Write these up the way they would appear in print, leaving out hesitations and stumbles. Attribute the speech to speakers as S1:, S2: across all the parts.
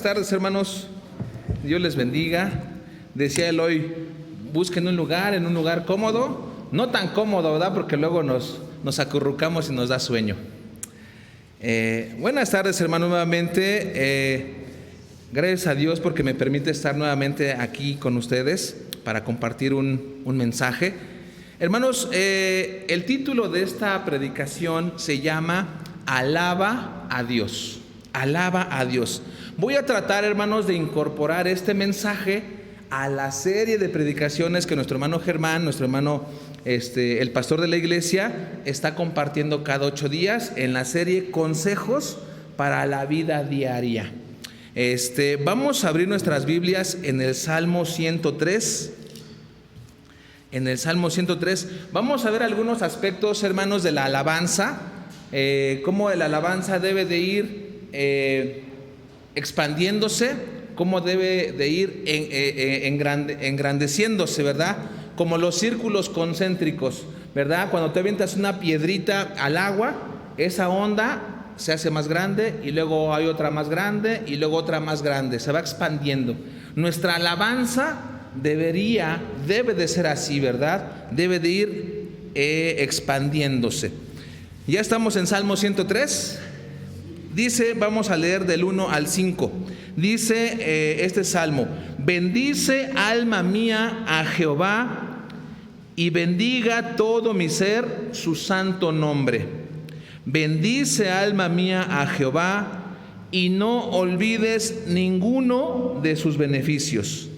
S1: Buenas tardes, hermanos. Dios les bendiga. Decía Eloy, busquen un lugar cómodo, no tan cómodo, ¿verdad? Porque luego nos acurrucamos y nos da sueño. Buenas tardes, hermanos, nuevamente. Gracias a Dios porque me permite estar nuevamente aquí con ustedes para compartir un mensaje. Hermanos, el título de esta predicación se llama Alaba a Dios. Alaba a Dios. Voy a tratar, hermanos, de incorporar este mensaje a la serie de predicaciones que nuestro hermano Germán, nuestro hermano, el pastor de la iglesia, está compartiendo cada 8 días en la serie Consejos para la Vida Diaria. Vamos a abrir nuestras Biblias en el Salmo 103. En el Salmo 103 vamos a ver algunos aspectos, hermanos, de la alabanza, cómo la alabanza debe de ir expandiéndose, cómo debe de ir engrandeciéndose, ¿verdad? Como los círculos concéntricos, ¿verdad? Cuando te avientas una piedrita al agua, esa onda se hace más grande y luego hay otra más grande y luego otra más grande, se va expandiendo. Nuestra alabanza debe de ser así, ¿verdad? Debe de ir expandiéndose. Ya estamos en Salmo 103. Dice, vamos a leer del 1 al 5. Dice este salmo: bendice alma mía a Jehová y bendiga todo mi ser su santo nombre. Bendice alma mía a Jehová y no olvides ninguno de sus beneficios.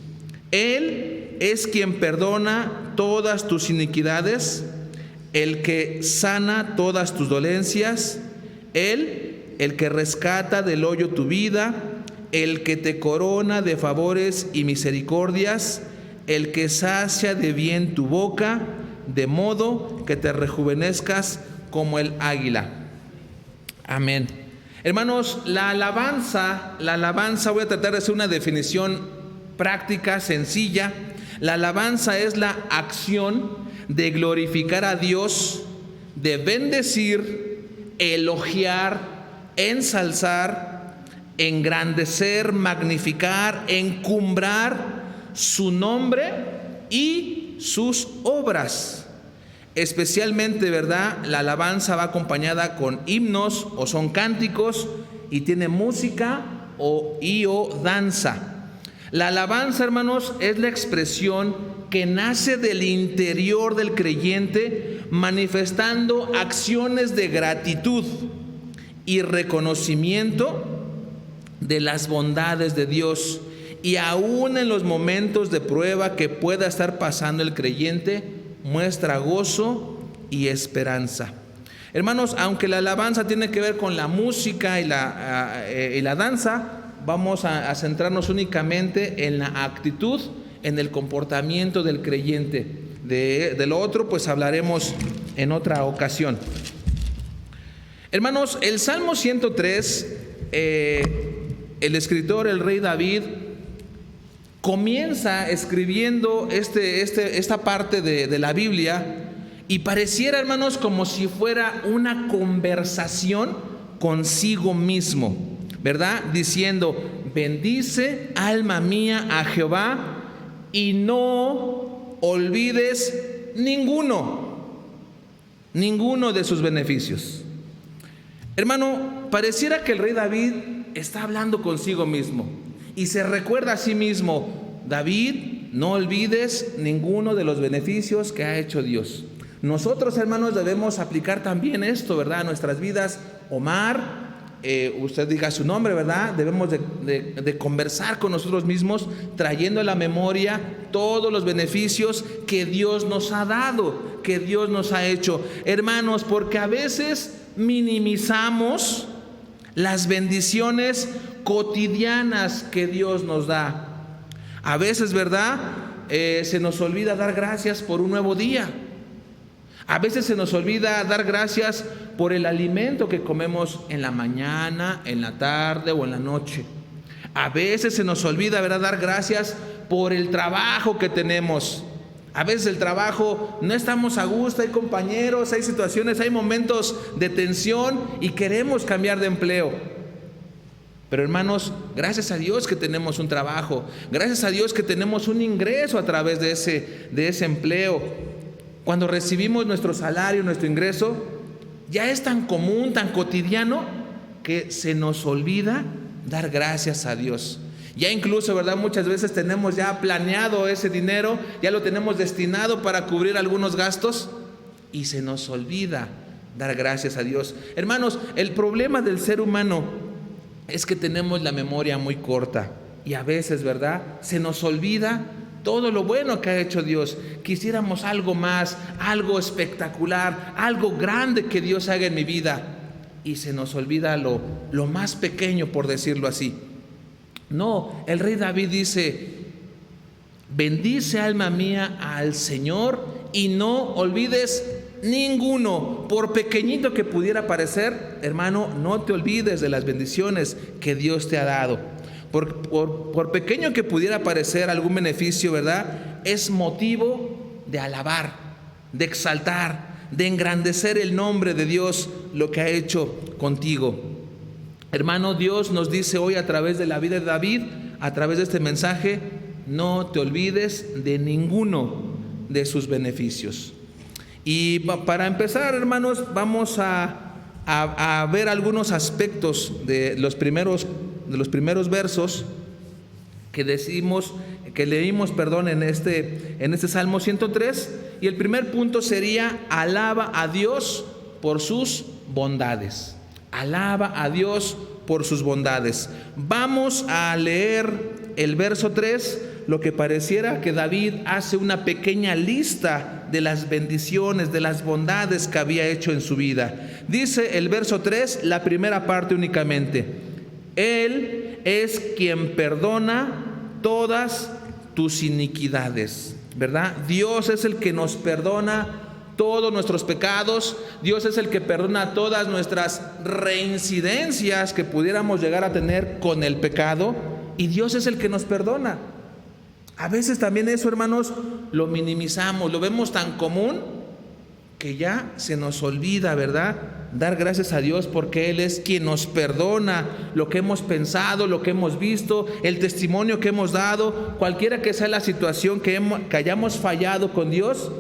S1: Él es quien perdona todas tus iniquidades, el que sana todas tus dolencias, Él el que rescata del hoyo tu vida, el que te corona de favores y misericordias, el que sacia de bien tu boca, de modo que te rejuvenezcas como el águila. Amén. Hermanos, la alabanza, voy a tratar de hacer una definición práctica, sencilla. La alabanza es la acción de glorificar a Dios, de bendecir, elogiar, ensalzar, engrandecer, magnificar, encumbrar su nombre y sus obras. Especialmente, ¿verdad? La alabanza va acompañada con himnos o son cánticos y tiene música o danza. La alabanza, hermanos, es la expresión que nace del interior del creyente, manifestando acciones de gratitud y reconocimiento de las bondades de Dios, y aún en los momentos de prueba que pueda estar pasando el creyente, muestra gozo y esperanza. Hermanos, aunque la alabanza tiene que ver con la música y la danza, vamos a centrarnos únicamente en la actitud, en el comportamiento del creyente. De lo otro, pues hablaremos en otra ocasión. Hermanos, el Salmo 103, el escritor, el rey David, comienza escribiendo esta parte de la Biblia y pareciera, hermanos, como si fuera una conversación consigo mismo, ¿verdad? Diciendo, bendice alma mía a Jehová y no olvides ninguno de sus beneficios. Hermano, pareciera que el rey David está hablando consigo mismo y se recuerda a sí mismo: David, no olvides ninguno de los beneficios que ha hecho Dios. Nosotros, hermanos, debemos aplicar también esto, ¿verdad?, a nuestras vidas. Omar, usted diga su nombre, ¿verdad? Debemos de conversar con nosotros mismos, trayendo a la memoria todos los beneficios que Dios nos ha dado, que Dios nos ha hecho. Hermanos, porque a veces minimizamos las bendiciones cotidianas que Dios nos da. A veces, ¿verdad?, se nos olvida dar gracias por un nuevo día. A veces se nos olvida dar gracias por el alimento que comemos en la mañana, en la tarde o en la noche. A veces se nos olvida, ¿verdad?, dar gracias por el trabajo que tenemos. A veces el trabajo no estamos a gusto, hay compañeros, hay situaciones, hay momentos de tensión y queremos cambiar de empleo. Pero hermanos, gracias a Dios que tenemos un trabajo, gracias a Dios que tenemos un ingreso a través de ese empleo. Cuando recibimos nuestro salario, nuestro ingreso, ya es tan común, tan cotidiano, que se nos olvida dar gracias a Dios. Ya incluso, ¿verdad? Muchas veces tenemos ya planeado ese dinero, ya lo tenemos destinado para cubrir algunos gastos y se nos olvida dar gracias a Dios. Hermanos, el problema del ser humano es que tenemos la memoria muy corta y a veces, ¿verdad?, se nos olvida todo lo bueno que ha hecho Dios. Quisiéramos algo más, algo espectacular, algo grande que Dios haga en mi vida, y se nos olvida lo más pequeño, por decirlo así. No, el rey David dice: bendice, alma mía, al Señor, y no olvides ninguno, por pequeñito que pudiera parecer. Hermano, no te olvides de las bendiciones que Dios te ha dado. Por pequeño que pudiera parecer algún beneficio, ¿verdad?, es motivo de alabar, de exaltar, de engrandecer el nombre de Dios, lo que ha hecho contigo. Hermano, Dios nos dice hoy a través de la vida de David, a través de este mensaje: no te olvides de ninguno de sus beneficios. Y para empezar, hermanos, vamos a ver algunos aspectos de los primeros versos que leímos, en este Salmo 103. Y el primer punto sería: alaba a Dios por sus bondades. Alaba a Dios por sus bondades. Vamos a leer el verso 3, lo que pareciera que David hace una pequeña lista de las bendiciones, de las bondades que había hecho en su vida. Dice el verso 3, la primera parte únicamente: Él es quien perdona todas tus iniquidades, ¿verdad? Dios es el que nos perdona todos nuestros pecados. Dios es el que perdona todas nuestras reincidencias que pudiéramos llegar a tener con el pecado, y Dios es el que nos perdona. A veces también eso, hermanos, lo minimizamos, lo vemos tan común que ya se nos olvida, ¿verdad?, dar gracias a Dios, porque Él es quien nos perdona lo que hemos pensado, lo que hemos visto, el testimonio que hemos dado, cualquiera que sea la situación que hayamos fallado con Dios.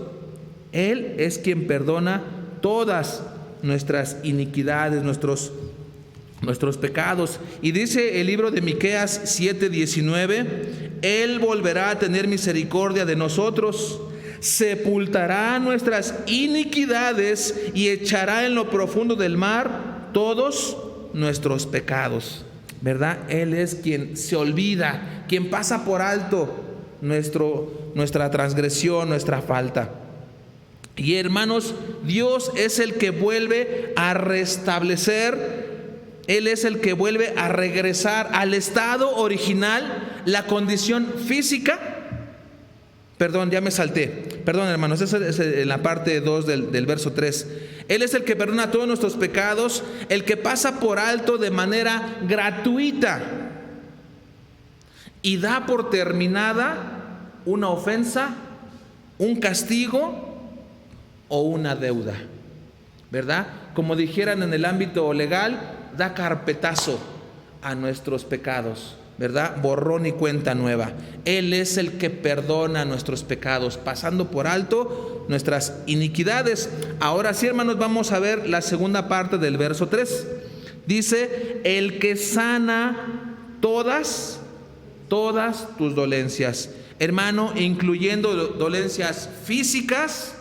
S1: Él es quien perdona todas nuestras iniquidades, nuestros pecados. Y dice el libro de Miqueas 7:19: Él volverá a tener misericordia de nosotros, sepultará nuestras iniquidades y echará en lo profundo del mar todos nuestros pecados, ¿verdad? Él es quien se olvida, quien pasa por alto nuestra transgresión, nuestra falta. Y hermanos, Dios es el que vuelve a restablecer, Él es el que vuelve a regresar al estado original la condición física. Perdón, ya me salté. Perdón, hermanos, eso es en la parte 2 del verso 3. Él es el que perdona todos nuestros pecados, el que pasa por alto de manera gratuita y da por terminada una ofensa, un castigo o una deuda, ¿verdad? Como dijeran en el ámbito legal, da carpetazo a nuestros pecados, ¿verdad? Borrón y cuenta nueva. Él es el que perdona nuestros pecados, pasando por alto nuestras iniquidades. Ahora sí, hermanos, vamos a ver la segunda parte del verso 3. Dice: el que sana todas tus dolencias. Hermano, incluyendo dolencias físicas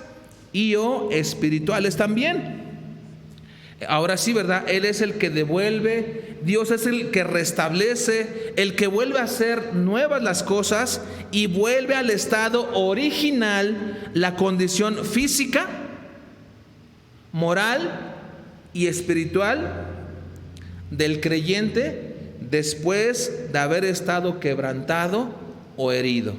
S1: y o espirituales también. Ahora sí, ¿verdad? Él es el que devuelve, Dios es el que restablece, el que vuelve a hacer nuevas las cosas y vuelve al estado original la condición física, moral y espiritual del creyente después de haber estado quebrantado o herido.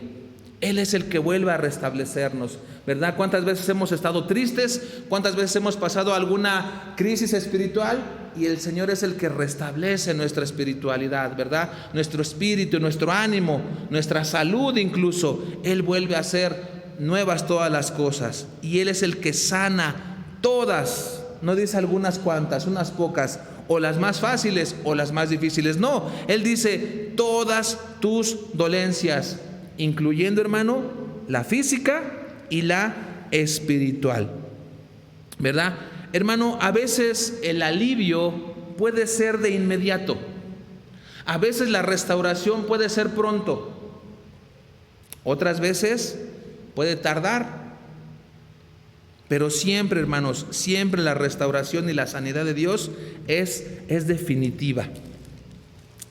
S1: Él es el que vuelve a restablecernos, ¿verdad? ¿Cuántas veces hemos estado tristes? ¿Cuántas veces hemos pasado alguna crisis espiritual? Y el Señor es el que restablece nuestra espiritualidad, ¿verdad? Nuestro espíritu, nuestro ánimo, nuestra salud incluso. Él vuelve a hacer nuevas todas las cosas. Y Él es el que sana todas, no dice algunas cuantas, unas pocas. o las más fáciles o las más difíciles. No, Él dice todas tus dolencias, incluyendo, hermano, la física y la espiritual, ¿verdad? Hermano, a veces el alivio puede ser de inmediato. A veces la restauración puede ser pronto. Otras veces puede tardar. Pero siempre, hermanos, siempre la restauración y la sanidad de Dios es definitiva.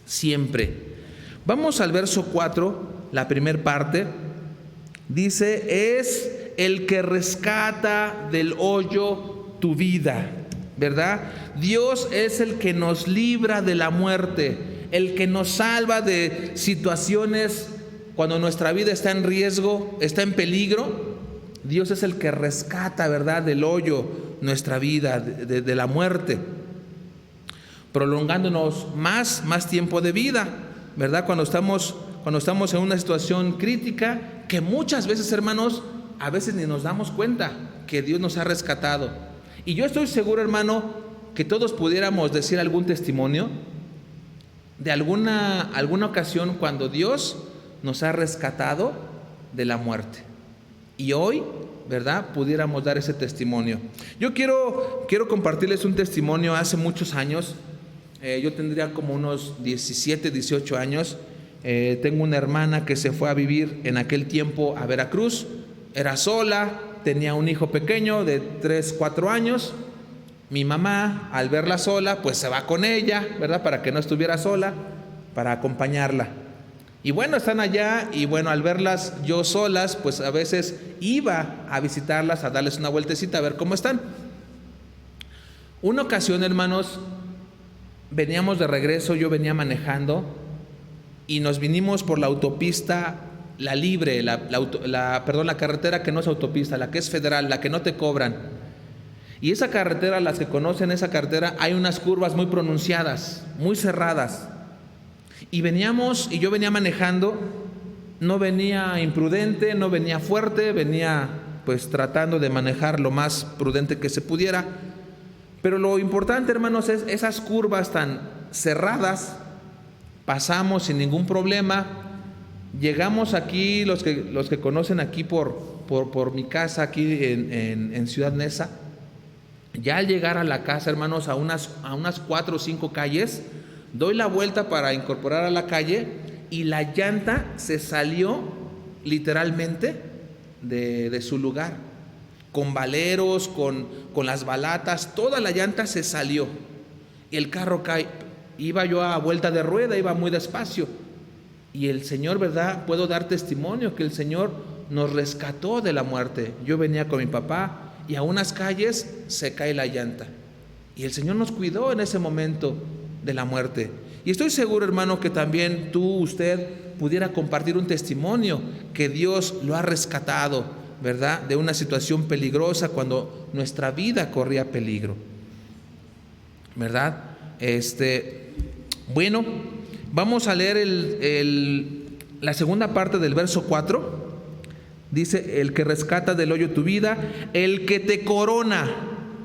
S1: Siempre. Vamos al verso 4, la primera parte. Dice, es el que rescata del hoyo tu vida, ¿verdad? Dios es el que nos libra de la muerte, el que nos salva de situaciones cuando nuestra vida está en riesgo, está en peligro. Dios es el que rescata, ¿verdad?, del hoyo nuestra vida, de la muerte, prolongándonos más tiempo de vida, ¿verdad? Cuando estamos en una situación crítica, que muchas veces, hermanos, a veces ni nos damos cuenta que Dios nos ha rescatado. Y yo estoy seguro, hermano, que todos pudiéramos decir algún testimonio de alguna ocasión cuando Dios nos ha rescatado de la muerte. Y hoy, ¿verdad?, pudiéramos dar ese testimonio. Yo quiero compartirles un testimonio. Hace muchos años, yo tendría como unos 17, 18 años. Tengo una hermana que se fue a vivir en aquel tiempo a Veracruz. Era sola, tenía un hijo pequeño de 3, 4 años. Mi mamá, al verla sola, pues se va con ella, ¿verdad?, para que no estuviera sola, para acompañarla. Y bueno, están allá y bueno, al verlas yo solas, pues a veces iba a visitarlas, a darles una vueltecita, a ver cómo están. Una ocasión, hermanos, veníamos de regreso, yo venía manejando y nos vinimos por la autopista, la libre, la carretera que no es autopista, la que es federal, la que no te cobran. Y esa carretera, las que conocen esa carretera, hay unas curvas muy pronunciadas, muy cerradas. Y yo venía manejando, no venía imprudente, no venía fuerte, venía pues tratando de manejar lo más prudente que se pudiera. Pero lo importante, hermanos, es esas curvas tan cerradas, pasamos sin ningún problema, llegamos aquí, los que conocen aquí por mi casa, aquí en Ciudad Neza, ya al llegar a la casa, hermanos, a unas 4 o 5 calles, doy la vuelta para incorporar a la calle y la llanta se salió literalmente de su lugar, con valeros, con las balatas, toda la llanta se salió y el carro cae. Iba yo a vuelta de rueda, iba muy despacio y el Señor, ¿verdad?, puedo dar testimonio que el Señor nos rescató de la muerte. Yo venía con mi papá y a unas calles se cae la llanta y el Señor nos cuidó en ese momento de la muerte. Y estoy seguro, hermano, que también usted pudiera compartir un testimonio que Dios lo ha rescatado, ¿verdad?, de una situación peligrosa cuando nuestra vida corría peligro, ¿verdad? Bueno, vamos a leer la segunda parte del verso 4. Dice, el que rescata del hoyo tu vida, el que te corona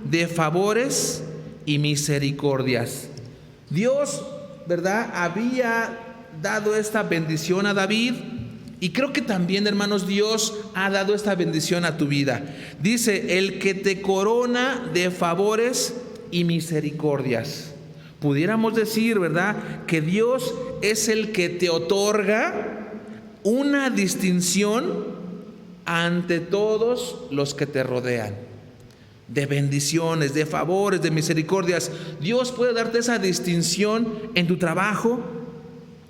S1: de favores y misericordias. Dios, ¿verdad?, había dado esta bendición a David y creo que también, hermanos, Dios ha dado esta bendición a tu vida. Dice, el que te corona de favores y misericordias. Pudiéramos decir, ¿verdad?, que Dios es el que te otorga una distinción ante todos los que te rodean. De bendiciones, de favores, de misericordias. Dios puede darte esa distinción en tu trabajo,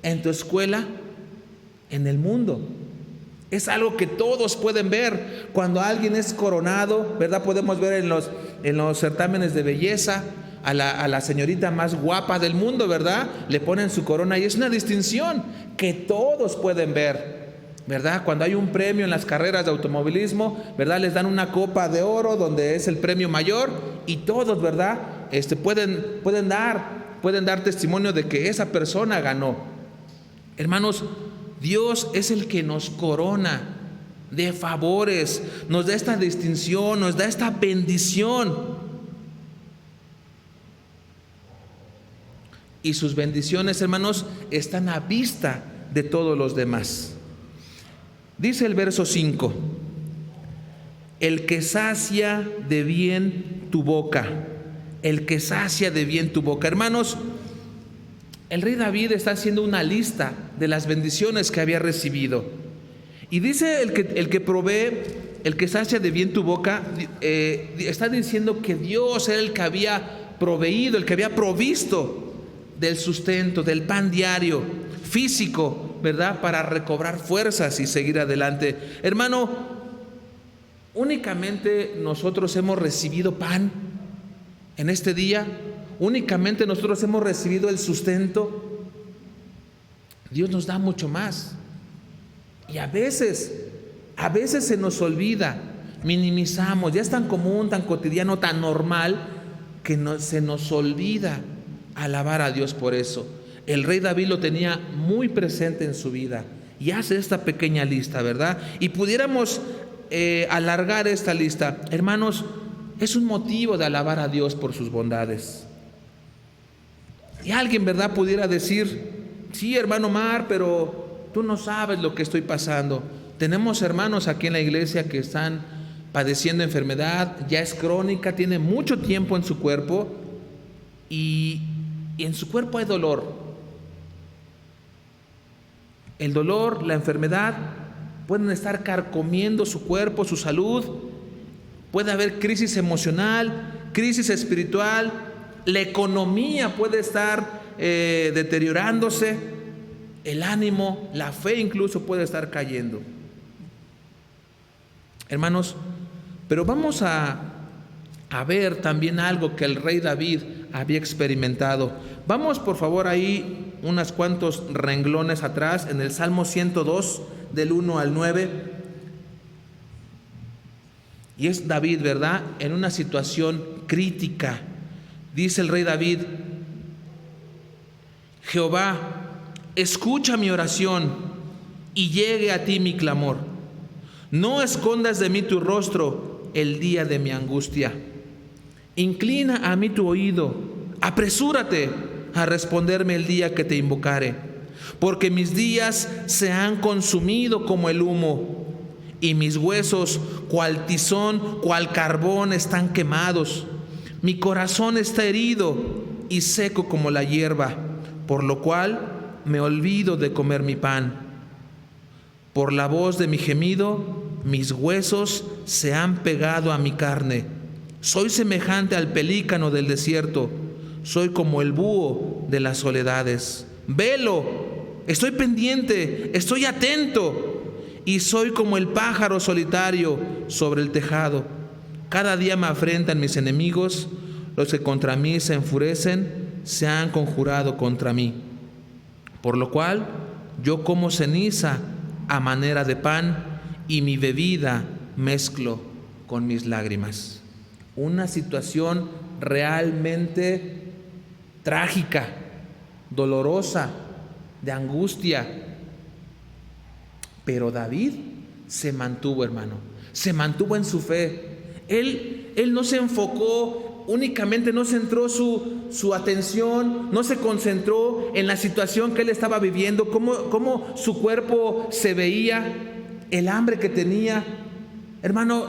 S1: en tu escuela, en el mundo. Es algo que todos pueden ver. Cuando alguien es coronado, ¿verdad?, podemos ver en los certámenes de belleza a la señorita más guapa del mundo, ¿verdad?, le ponen su corona y es una distinción que todos pueden ver, ¿verdad? Cuando hay un premio en las carreras de automovilismo, ¿verdad?, les dan una copa de oro donde es el premio mayor y todos, ¿verdad?, pueden dar testimonio de que esa persona ganó. Hermanos, Dios es el que nos corona de favores, nos da esta distinción, nos da esta bendición. y sus bendiciones, hermanos, están a vista de todos los demás. Dice el verso 5: el que sacia de bien tu boca, el que sacia de bien tu boca. Hermanos, el rey David está haciendo una lista de las bendiciones que había recibido. Y dice el que provee, el que sacia de bien tu boca, está diciendo que Dios era el que había proveído, el que había provisto del sustento, del pan diario, físico, ¿verdad? Para recobrar fuerzas y seguir adelante. Hermano, únicamente nosotros hemos recibido pan en este día. Únicamente nosotros hemos recibido el sustento. Dios nos da mucho más. Y a veces se nos olvida, minimizamos, ya es tan común, tan cotidiano, tan normal, que se nos olvida alabar a Dios por eso. El rey David lo tenía muy presente en su vida y hace esta pequeña lista, ¿verdad? Y pudiéramos alargar esta lista. Hermanos, es un motivo de alabar a Dios por sus bondades. Y alguien, ¿verdad?, pudiera decir: sí, hermano Mar, pero tú no sabes lo que estoy pasando. Tenemos hermanos aquí en la iglesia que están padeciendo enfermedad, ya es crónica, tiene mucho tiempo en su cuerpo y en su cuerpo hay dolor. El dolor, la enfermedad pueden estar carcomiendo su cuerpo, su salud. Puede haber crisis emocional, crisis espiritual, la economía puede estar deteriorándose, el ánimo, la fe incluso puede estar cayendo. Hermanos, pero vamos a ver también algo que el rey David había experimentado. Vamos por favor ahí unos cuantos renglones atrás, en el Salmo 102, del 1 al 9. Y es David, ¿verdad?, en una situación crítica. Dice el rey David: Jehová, escucha mi oración y llegue a ti mi clamor. No escondas de mí tu rostro el día de mi angustia. Inclina a mí tu oído, apresúrate a responderme el día que te invocare. Porque mis días se han consumido como el humo, y mis huesos, cual tizón, cual carbón, están quemados. Mi corazón está herido y seco como la hierba, por lo cual me olvido de comer mi pan. Por la voz de mi gemido, mis huesos se han pegado a mi carne. Soy semejante al pelícano del desierto, soy como el búho de las soledades. Velo, estoy pendiente, estoy atento, y soy como el pájaro solitario sobre el tejado. Cada día me afrentan mis enemigos, los que contra mí se enfurecen, se han conjurado contra mí. Por lo cual yo como ceniza a manera de pan, y mi bebida mezclo con mis lágrimas. Una situación realmente trágica, dolorosa, de angustia. Pero David se mantuvo, hermano, se mantuvo en su fe. Él no se enfocó únicamente, no centró su atención, no se concentró en la situación que él estaba viviendo, cómo su cuerpo se veía, el hambre que tenía. Hermano,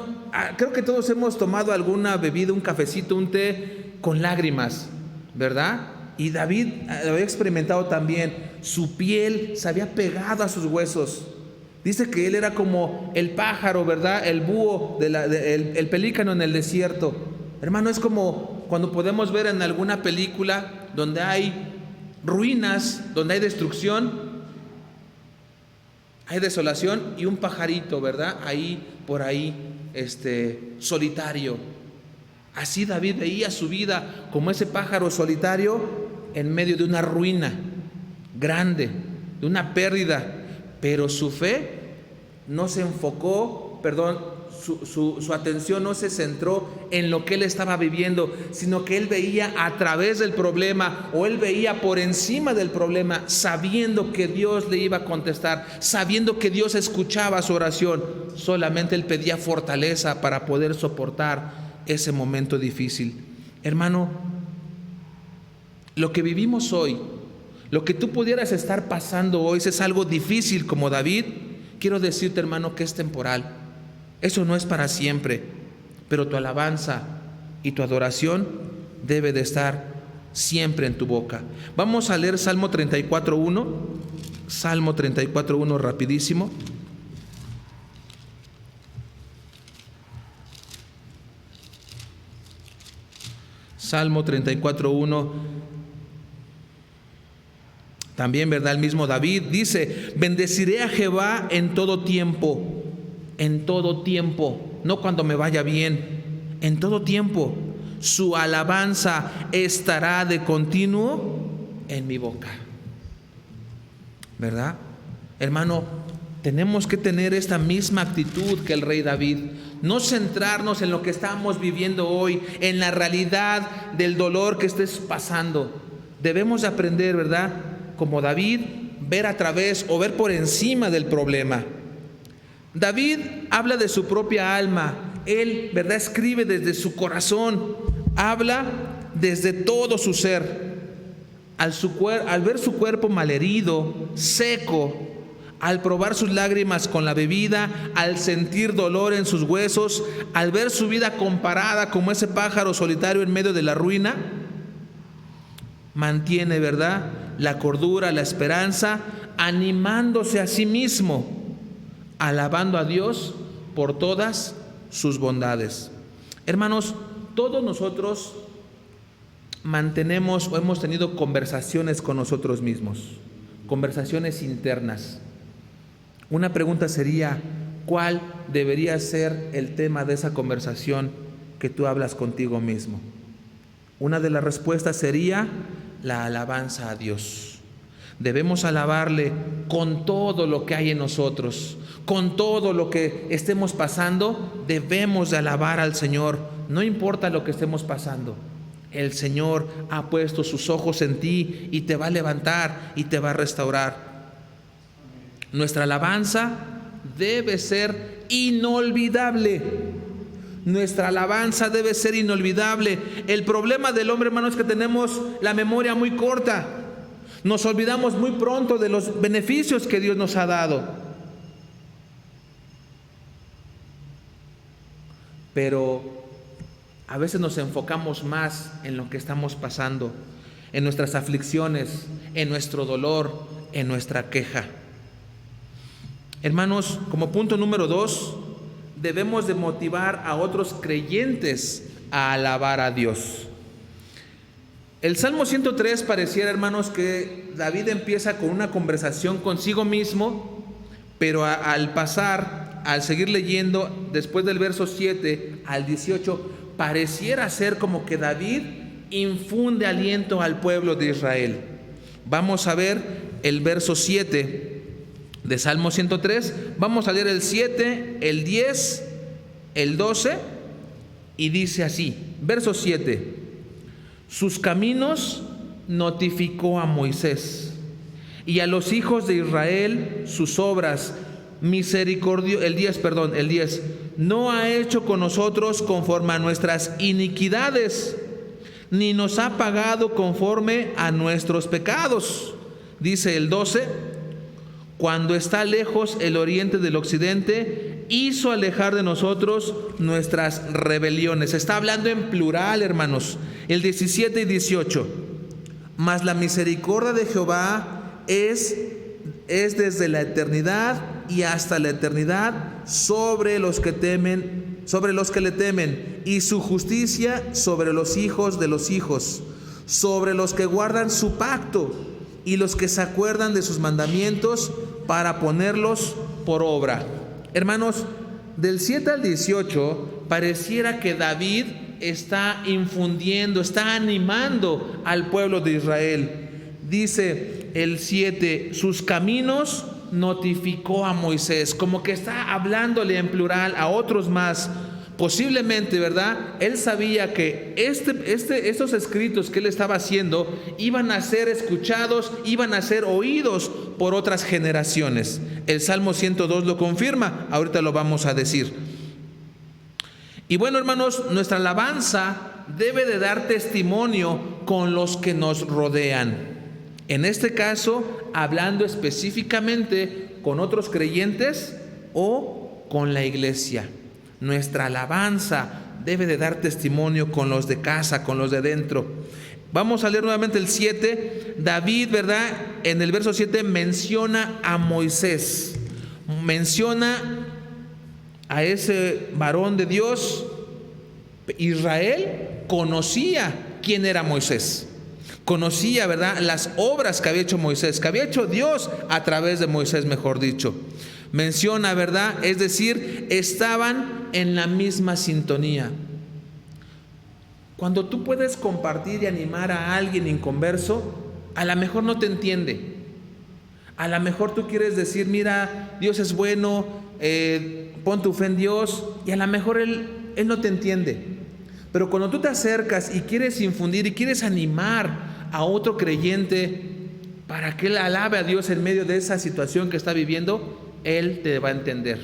S1: creo que todos hemos tomado alguna bebida, un cafecito, un té con lágrimas, ¿verdad? Y David lo había experimentado también. Su piel se había pegado a sus huesos. Dice que él era como el pájaro, ¿verdad?, el búho, el pelícano en el desierto. Hermano, es como cuando podemos ver en alguna película donde hay ruinas, donde hay destrucción, hay desolación, y un pajarito, ¿verdad?, ahí, por ahí, solitario. Así David veía su vida, como ese pájaro solitario en medio de una ruina grande, de una pérdida. Pero su fe no se enfocó, su atención no se centró en lo que él estaba viviendo, sino que él veía a través del problema, o él veía por encima del problema, sabiendo que Dios le iba a contestar, sabiendo que Dios escuchaba su oración. Solamente él pedía fortaleza para poder soportar ese momento difícil. Hermano, lo que vivimos hoy, lo que tú pudieras estar pasando hoy, si es algo difícil como David, quiero decirte, hermano, que es temporal. Eso no es para siempre, pero tu alabanza y tu adoración debe de estar siempre en tu boca. Vamos a leer Salmo 34:1. Salmo 34:1 rapidísimo. Salmo 34:1. También, ¿verdad? El mismo David dice: bendeciré a Jehová en todo tiempo. En todo tiempo, no cuando me vaya bien, en todo tiempo. Su alabanza estará de continuo en mi boca. ¿Verdad? Hermano, tenemos que tener esta misma actitud que el rey David. No centrarnos en lo que estamos viviendo hoy, en la realidad del dolor que estés pasando. Debemos de aprender, ¿verdad? Como David, ver a través o ver por encima del problema. David habla de su propia alma. Él, ¿verdad?, escribe desde su corazón. Habla desde todo su ser. Al ver su cuerpo malherido, seco, al probar sus lágrimas con la bebida, al sentir dolor en sus huesos, al ver su vida comparada como ese pájaro solitario en medio de la ruina, mantiene, ¿verdad?, la cordura, la esperanza, animándose a sí mismo, alabando a Dios por todas sus bondades. Hermanos, todos nosotros mantenemos o hemos tenido conversaciones con nosotros mismos, conversaciones internas. Una pregunta sería: ¿cuál debería ser el tema de esa conversación que tú hablas contigo mismo? Una de las respuestas sería la alabanza a Dios. Debemos alabarle con todo lo que hay en nosotros, con todo lo que estemos pasando. Debemos de alabar al Señor, no importa lo que estemos pasando. El Señor ha puesto sus ojos en ti y te va a levantar y te va a restaurar. Nuestra alabanza debe ser inolvidable. Nuestra alabanza debe ser inolvidable. El problema del hombre, hermano, es que tenemos la memoria muy corta. Nos olvidamos muy pronto de los beneficios que Dios nos ha dado. Pero a veces nos enfocamos más en lo que estamos pasando, en nuestras aflicciones, en nuestro dolor, en nuestra queja. Hermanos, como punto número 2, debemos de motivar a otros creyentes a alabar a Dios. El Salmo 103 pareciera, hermanos, que David empieza con una conversación consigo mismo, pero al seguir leyendo, después del verso 7 al 18, pareciera ser como que David infunde aliento al pueblo de Israel. Vamos a ver el verso 7 de Salmo 103. Vamos a leer el 7, el 10, el 12, y dice así, verso 7: sus caminos notificó a Moisés, y a los hijos de Israel sus obras. El 10, no ha hecho con nosotros conforme a nuestras iniquidades, ni nos ha pagado conforme a nuestros pecados. Dice el 12: cuando está lejos el oriente del occidente, hizo alejar de nosotros nuestras rebeliones. Está hablando en plural, hermanos. El 17 y 18: mas la misericordia de Jehová es desde la eternidad y hasta la eternidad sobre los que le temen, y su justicia sobre los hijos de los hijos, sobre los que guardan su pacto y los que se acuerdan de sus mandamientos para ponerlos por obra. Hermanos, del 7 al 18 pareciera que David está infundiendo, está animando al pueblo de Israel. Dice el 7: sus caminos notificó a Moisés, como que está hablándole en plural a otros más. Posiblemente, ¿verdad?, él sabía que estos escritos que él estaba haciendo iban a ser escuchados, iban a ser oídos por otras generaciones. El Salmo 102 lo confirma, ahorita lo vamos a decir. Y bueno, hermanos, nuestra alabanza debe de dar testimonio con los que nos rodean. En este caso, hablando específicamente con otros creyentes o con la iglesia. Nuestra alabanza debe de dar testimonio con los de casa, con los de dentro. Vamos a leer nuevamente el 7. David, ¿verdad? En el verso 7 menciona a Moisés. Menciona a ese varón de Dios. Israel conocía quién era Moisés. Conocía, ¿verdad?, las obras que había hecho Moisés, que había hecho Dios a través de Moisés, mejor dicho. Menciona, ¿verdad? Es decir, estaban en la misma sintonía. Cuando tú puedes compartir y animar a alguien inconverso, a lo mejor no te entiende. A lo mejor tú quieres decir, mira, Dios es bueno, pon tu fe en Dios, y a lo mejor él no te entiende. Pero cuando tú te acercas y quieres infundir y quieres animar a otro creyente para que él alabe a Dios en medio de esa situación que está viviendo, él te va a entender,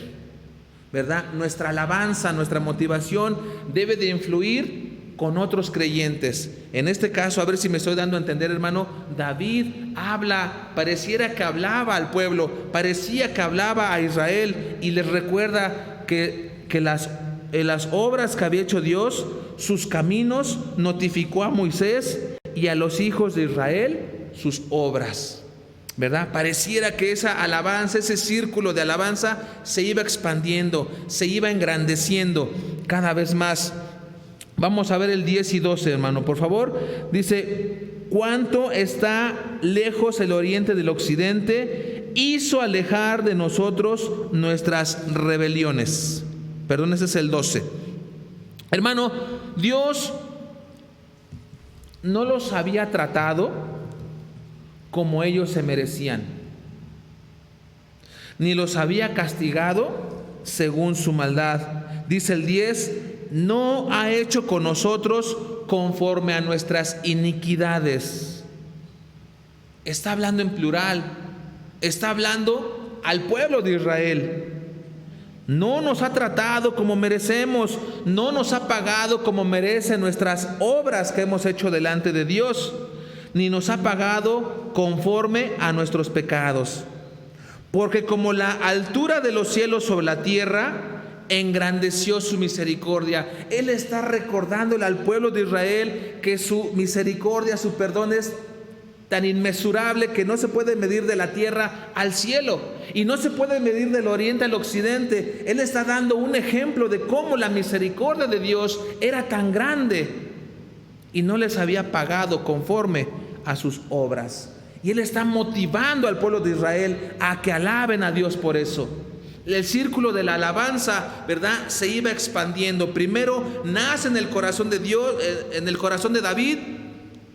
S1: ¿verdad? Nuestra alabanza, nuestra motivación debe de influir con otros creyentes. En este caso, a ver si me estoy dando a entender, hermano, David habla, pareciera que hablaba al pueblo, parecía que hablaba a Israel y les recuerda que las obras que había hecho Dios, sus caminos, notificó a Moisés y a los hijos de Israel sus obras, ¿verdad? Pareciera que esa alabanza, ese círculo de alabanza se iba expandiendo, se iba engrandeciendo cada vez más. Vamos a ver el 10 y 12, hermano, por favor. Dice, cuánto está lejos el oriente del occidente, hizo alejar de nosotros nuestras rebeliones. Perdón, ese es el 12. Hermano, Dios no los había tratado como ellos se merecían, ni los había castigado según su maldad. Dice el 10, no ha hecho con nosotros conforme a nuestras iniquidades. Está hablando en plural, está hablando al pueblo de Israel. No nos ha tratado como merecemos, no nos ha pagado como merecen nuestras obras que hemos hecho delante de Dios, ni nos ha pagado conforme a nuestros pecados. Porque como la altura de los cielos sobre la tierra, engrandeció su misericordia. Él está recordándole al pueblo de Israel que su misericordia, su perdón es tan inmesurable que no se puede medir de la tierra al cielo y no se puede medir del oriente al occidente. Él está dando un ejemplo de cómo la misericordia de Dios era tan grande y no les había pagado conforme a sus obras. Y Él está motivando al pueblo de Israel a que alaben a Dios por eso. El círculo de la alabanza, ¿verdad?, se iba expandiendo. Primero nace en el corazón de Dios, en el corazón de David.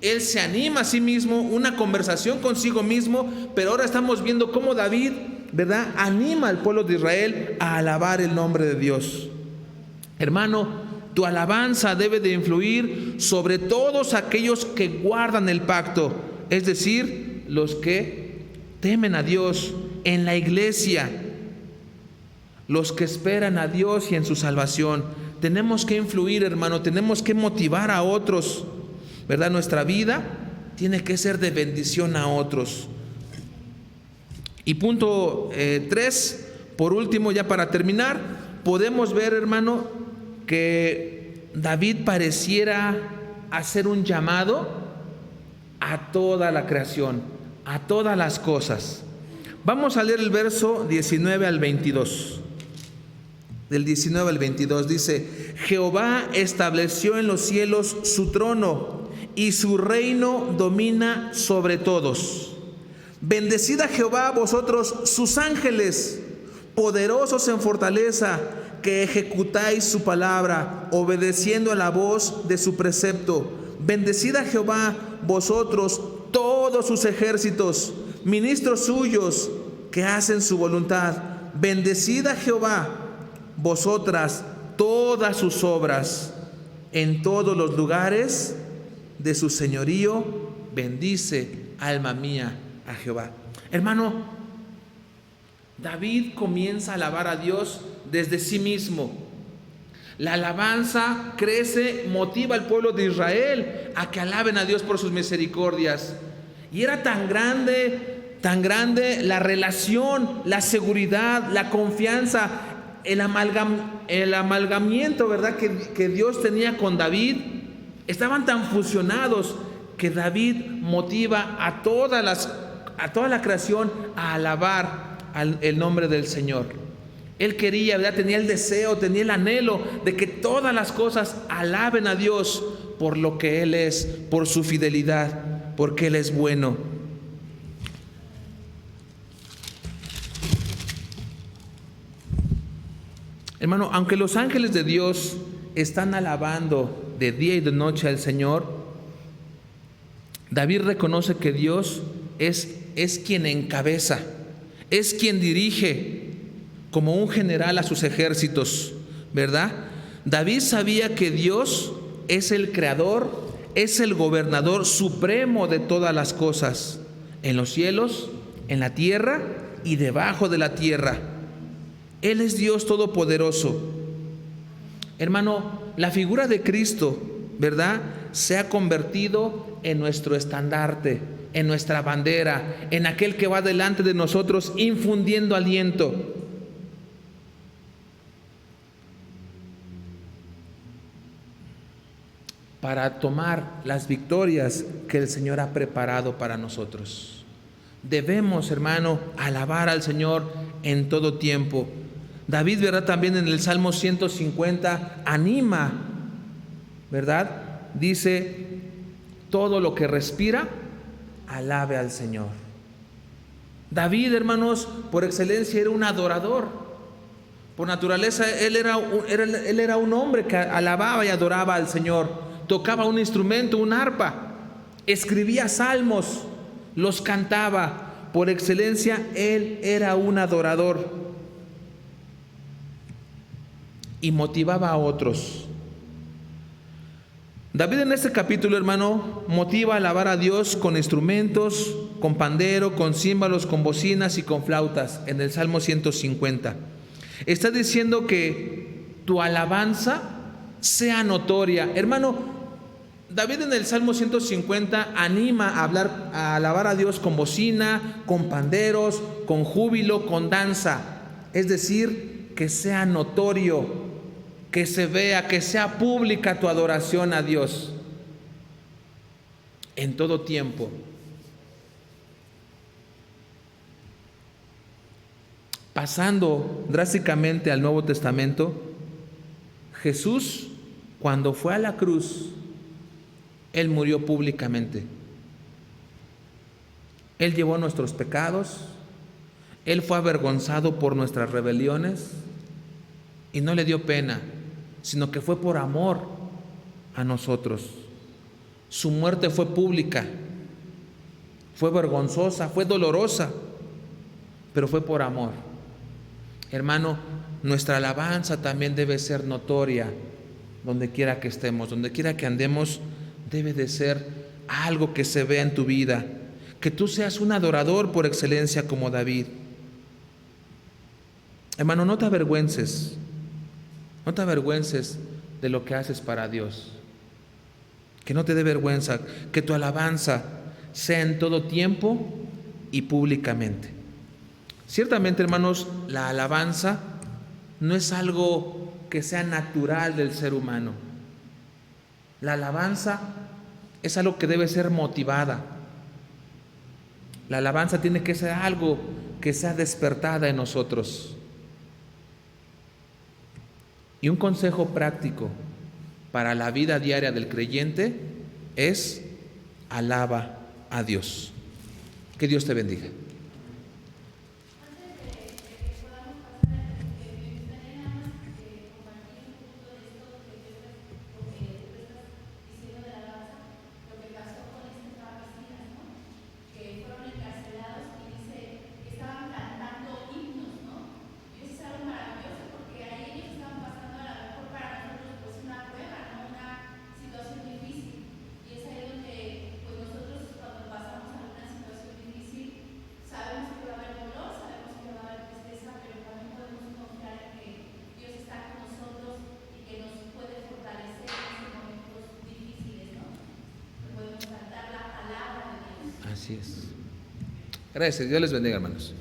S1: Él se anima a sí mismo, una conversación consigo mismo, pero ahora estamos viendo cómo David, ¿verdad?, anima al pueblo de Israel a alabar el nombre de Dios. Hermano, tu alabanza debe de influir sobre todos aquellos que guardan el pacto, es decir, los que temen a Dios en la iglesia, los que esperan a Dios y en su salvación. Tenemos que influir, hermano, tenemos que motivar a otros, ¿verdad? Nuestra vida tiene que ser de bendición a otros. Y punto 3, por último, ya para terminar, podemos ver, hermano, que David pareciera hacer un llamado a toda la creación, a todas las cosas. Vamos a leer el verso 19 al 22. Del 19 al 22 dice, Jehová estableció en los cielos su trono y su reino domina sobre todos. Bendecid a Jehová vosotros sus ángeles, poderosos en fortaleza, que ejecutáis su palabra, obedeciendo a la voz de su precepto. Bendecid a Jehová vosotros todos sus ejércitos, ministros suyos que hacen su voluntad. Bendecid a Jehová vosotras todas sus obras, en todos los lugares de su señorío, bendice, alma mía, a Jehová. Hermano, David comienza a alabar a Dios desde sí mismo. La alabanza crece, motiva al pueblo de Israel a que alaben a Dios por sus misericordias. Y era tan grande la relación, la seguridad, la confianza, el amalgamiento, ¿verdad?, que Dios tenía con David. Estaban tan fusionados que David motiva a toda la creación a alabar el nombre del Señor. Él quería, ¿verdad?, tenía el deseo, tenía el anhelo de que todas las cosas alaben a Dios por lo que Él es, por su fidelidad, porque Él es bueno. Hermano, aunque los ángeles de Dios están alabando de día y de noche al Señor, David reconoce que Dios es quien encabeza, es quien dirige como un general a sus ejércitos, ¿verdad? David sabía que Dios es el creador, es el gobernador supremo de todas las cosas, en los cielos, en la tierra y debajo de la tierra. Él es Dios todopoderoso. Hermano, la figura de Cristo, ¿verdad?, se ha convertido en nuestro estandarte, en nuestra bandera, en aquel que va delante de nosotros infundiendo aliento. Para tomar las victorias que el Señor ha preparado para nosotros. Debemos, hermano, alabar al Señor en todo tiempo. David, ¿verdad?, también en el Salmo 150 anima, ¿verdad? Dice, todo lo que respira, alabe al Señor. David, hermanos, por excelencia era un adorador. Por naturaleza, él era un hombre que alababa y adoraba al Señor. Tocaba un instrumento, un arpa, escribía salmos, los cantaba. Por excelencia, él era un adorador y motivaba a otros. David en este capítulo, hermano, motiva a alabar a Dios con instrumentos, con pandero, con címbalos, con bocinas y con flautas, en el Salmo 150. Está diciendo que tu alabanza sea notoria. Hermano, David en el Salmo 150 anima a alabar a Dios con bocina, con panderos, con júbilo, con danza. Es decir, que sea notorio, que se vea, que sea pública tu adoración a Dios en todo tiempo. Pasando drásticamente al Nuevo Testamento, Jesús, cuando fue a la cruz, Él murió públicamente. Él llevó nuestros pecados, Él fue avergonzado por nuestras rebeliones y no le dio pena, sino que fue por amor a nosotros. Su muerte fue pública, fue vergonzosa, fue dolorosa, pero fue por amor. Hermano, nuestra alabanza también debe ser notoria donde quiera que estemos, donde quiera que andemos. Debe de ser algo que se vea en tu vida, que tú seas un adorador por excelencia como David. Hermano, no te avergüences de lo que haces para Dios. Que no te dé vergüenza, que tu alabanza sea en todo tiempo y públicamente. Ciertamente, hermanos, la alabanza no es algo que sea natural del ser humano. La alabanza es algo que debe ser motivada. La alabanza tiene que ser algo que sea despertada en nosotros. Y un consejo práctico para la vida diaria del creyente es: alaba a Dios. Que Dios te bendiga. Así es. Gracias. Dios les bendiga, hermanos.